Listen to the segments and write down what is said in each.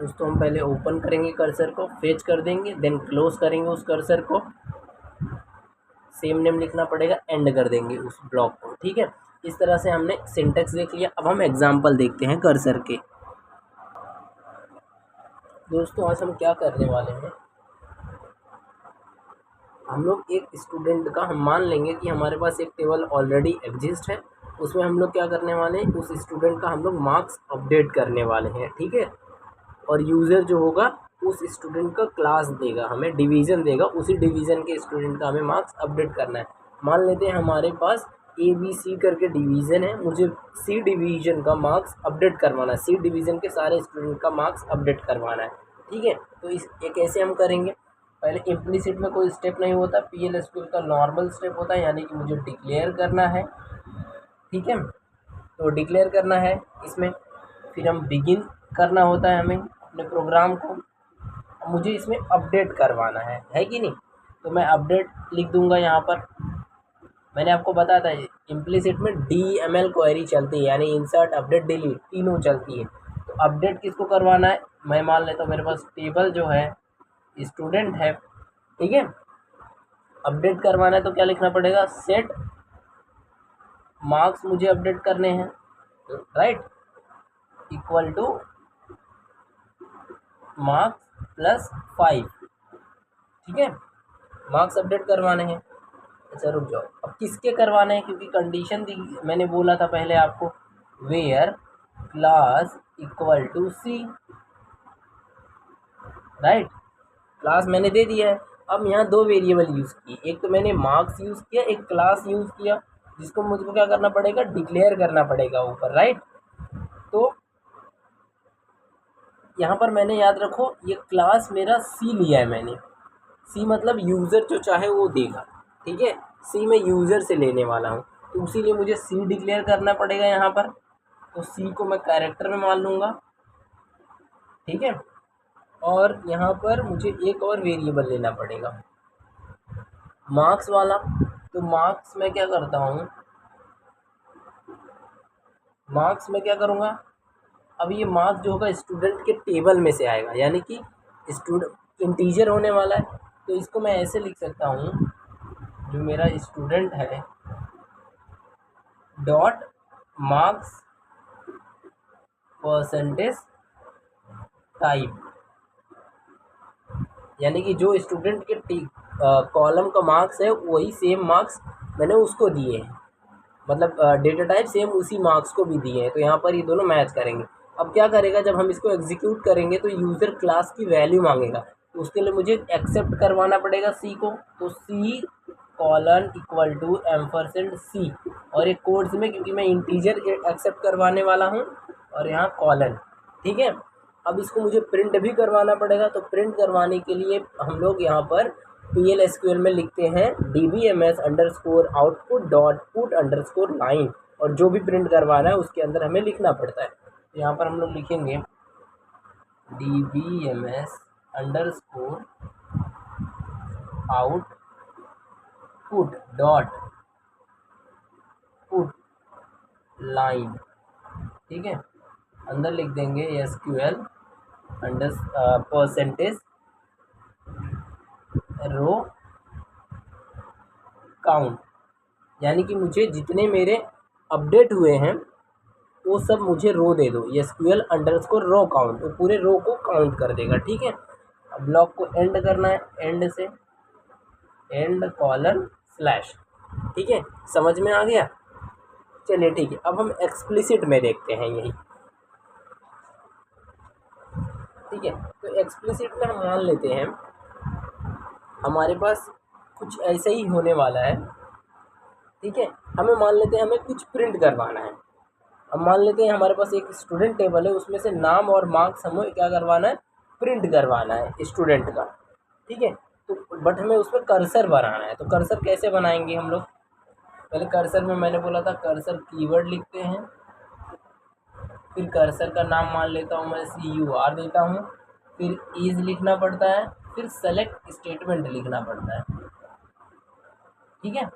दोस्तों हम पहले ओपन करेंगे कर्सर को, फेच कर देंगे, देन क्लोज करेंगे उस कर्सर को, सेम नेम लिखना पड़ेगा, एंड कर देंगे उस ब्लॉक को। ठीक है, इस तरह से हमने सिंटेक्स देख लिया। अब हम एग्जाम्पल देखते हैं कर्सर के। दोस्तों आज हम क्या करने वाले हैं, हम लोग एक स्टूडेंट का, हम मान लेंगे कि हमारे पास एक टेबल ऑलरेडी एग्जिस्ट है, उसमें हम लोग क्या करने वाले हैं, उस स्टूडेंट का हम लोग मार्क्स अपडेट करने वाले हैं। ठीक है, और यूज़र जो होगा उस स्टूडेंट का क्लास देगा, हमें डिवीज़न देगा, उसी डिवीज़न के स्टूडेंट का हमें मार्क्स अपडेट करना है। मान लेते हैं हमारे पास ABC करके डिवीज़न है, मुझे C डिवीज़न का मार्क्स अपडेट करवाना है, C डिवीज़न के सारे स्टूडेंट का मार्क्स अपडेट करवाना है। ठीक है, तो इस एक कैसे हम करेंगे, पहले इम्प्लीसिट में कोई स्टेप नहीं होता, PL/SQL का नॉर्मल स्टेप होता है, यानी कि मुझे डिक्लेयर करना है। ठीक है, तो डिक्लेयर करना है इसमें, फिर हम बिगिन करना होता है हमें अपने प्रोग्राम को, मुझे इसमें अपडेट करवाना है कि नहीं, तो मैं अपडेट लिख दूंगा यहाँ पर। मैंने आपको बताया था इम्प्लीसिट में DML क्वेरी चलती है, यानी इंसर्ट अपडेट डिलीट तीनों चलती है। तो अपडेट किसको करवाना है, मैं मान लेता हूँ मेरे पास टेबल जो है स्टूडेंट है। ठीक है, अपडेट करवाना है तो क्या लिखना पड़ेगा, सेट मार्क्स मुझे अपडेट करने हैं, right, equal two marks plus 5। ठीक है, मार्क्स अपडेट करवाने हैं। अच्छा रुक जाओ, अब किसके करवाने हैं, क्योंकि कंडीशन दी मैंने बोला था पहले आपको, where class equal to C, right, class मैंने दे दिया है। अब यहाँ दो वेरिएबल यूज़ किए, एक तो मैंने मार्क्स यूज़ किया, एक क्लास यूज़ किया, जिसको मुझको क्या करना पड़ेगा, डिक्लेयर करना पड़ेगा ऊपर, राइट। तो यहाँ पर मैंने, याद रखो, ये क्लास मेरा C लिया है मैंने, C मतलब यूज़र जो चाहे वो देगा। ठीक है, C मैं यूज़र से लेने वाला हूँ, तो इसीलिए मुझे C डिक्लेयर करना पड़ेगा यहाँ पर। तो C को मैं कैरेक्टर में मान लूँगा। ठीक है, और यहाँ पर मुझे एक और वेरिएबल लेना पड़ेगा मार्क्स वाला। तो मार्क्स में क्या करता हूँ, मार्क्स में क्या करूँगा, अब ये मार्क्स जो होगा स्टूडेंट के टेबल में से आएगा, यानी कि स्टूडेंट इंटीजर होने वाला है। तो इसको मैं ऐसे लिख सकता हूँ, जो मेरा स्टूडेंट है डॉट मार्क्स परसेंटेज टाइप, यानी कि जो स्टूडेंट के कॉलम का मार्क्स है वही सेम मार्क्स मैंने उसको दिए हैं, मतलब डेटा टाइप सेम उसी मार्क्स को भी दिए हैं, तो यहाँ पर ये दोनों मैच करेंगे। अब क्या करेगा, जब हम इसको एग्जीक्यूट करेंगे तो यूज़र क्लास की वैल्यू मांगेगा, तो उसके लिए मुझे एक्सेप्ट करवाना पड़ेगा C को। तो C colon equal to ampersand C, और एक कोड्स में, क्योंकि मैं इंटीजर एक्सेप्ट करवाने वाला हूँ, और यहाँ कॉलन। ठीक है, अब इसको मुझे प्रिंट भी करवाना पड़ेगा, तो प्रिंट करवाने के लिए हम लोग यहाँ पर PL/SQL में लिखते हैं dbms_output.put_line, और जो भी प्रिंट करवाना है उसके अंदर हमें लिखना पड़ता है। तो यहाँ पर हम लोग लिखेंगे dbms_output.put_line। ठीक है, अंदर लिख देंगे SQL under percentage row count, यानी कि मुझे जितने मेरे अपडेट हुए हैं वो सब मुझे रो दे दो, SQL अंडरस्कोर रो काउंट, वो पूरे रो को काउंट कर देगा। ठीक है, अब ब्लॉक को एंड करना है, एंड से एंड कॉलन स्लैश। ठीक है, समझ में आ गया, चलिए ठीक है। अब हम एक्सप्लिसिट में देखते हैं यही। ठीक है, तो एक्सप्लिसिट में हम मान लेते हैं हमारे पास कुछ ऐसा ही होने वाला है। ठीक है, हमें मान लेते हैं हमें कुछ प्रिंट करवाना है। अब मान लेते हैं हमारे पास एक स्टूडेंट टेबल है, उसमें से नाम और मार्क्स हमें क्या करवाना है, प्रिंट करवाना है स्टूडेंट का। ठीक है, तो बट हमें उसमें कर्सर बनाना है, तो कर्सर कैसे बनाएंगे हम लोग, पहले कर्सर में मैंने बोला था कर्सर कीवर्ड लिखते हैं, फिर कर्सर का नाम मान लेता हूँ मैं CUR देता हूँ, फिर इज लिखना पड़ता है, फिर सेलेक्ट स्टेटमेंट लिखना पड़ता है। ठीक है,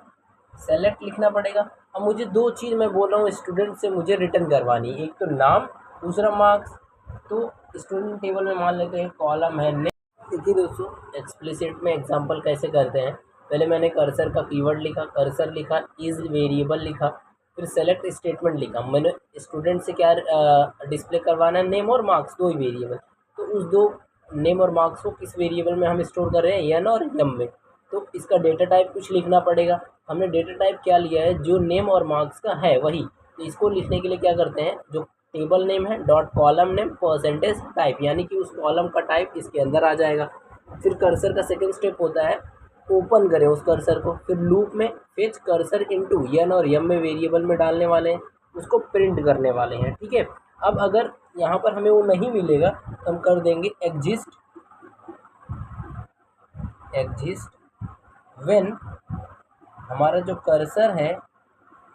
सेलेक्ट लिखना पड़ेगा। अब मुझे दो चीज़ मैं बोल रहा हूँ स्टूडेंट से मुझे रिटर्न करवानी है, एक तो नाम, दूसरा मार्क्स। तो स्टूडेंट टेबल में मान लेते हैं कॉलम है नेम। देखिए दोस्तों, एक्सप्लिसिट में एग्जांपल कैसे करते हैं। पहले मैंने कर्सर का कीवर्ड लिखा, कर्सर लिखा, इज वेरिएबल लिखा, फिर सेलेक्ट स्टेटमेंट लिखा। मैंने स्टूडेंट से क्या डिस्प्ले करवाना है, नेम और मार्क्स, दो ही वेरिएबल। तो उस दो नेम और मार्क्स को किस वेरिएबल में हम स्टोर कर रहे हैं, एन और एम में। तो इसका डेटा टाइप कुछ लिखना पड़ेगा। हमने डेटा टाइप क्या लिया है, जो नेम और मार्क्स का है वही। तो इसको लिखने के लिए क्या करते हैं, जो टेबल नेम है dot column name percentage type, यानी कि उस कॉलम का टाइप इसके अंदर आ जाएगा। फिर कर्सर का सेकंड स्टेप होता है, ओपन करें उस कर्सर को, फिर लूप में फेच कर्सर इनटू एन और एम में वेरिएबल में डालने वाले हैं, उसको प्रिंट करने वाले हैं। ठीक है। अब अगर यहाँ पर हमें वो नहीं मिलेगा तो हम कर देंगे एग्जिस्ट व्हेन हमारा जो कर्सर है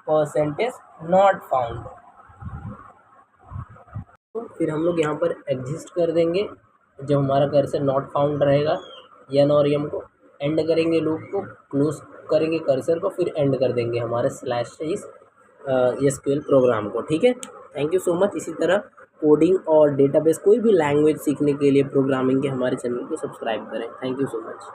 परसेंटेज नॉट फाउंड। तो फिर हम लोग यहाँ पर एग्जिस्ट कर देंगे जब हमारा कर्सर नॉट फाउंड रहेगा, एन और एम को एंड करेंगे, लूप को क्लोज करेंगे कर्सर को, फिर एंड कर देंगे हमारे स्लैश इस एसक्यूएल प्रोग्राम को। ठीक है। Thank you so much. इसी तरह कोडिंग और डेटाबेस कोई भी लैंग्वेज सीखने के लिए प्रोग्रामिंग के हमारे चैनल को सब्सक्राइब करें। Thank you so much.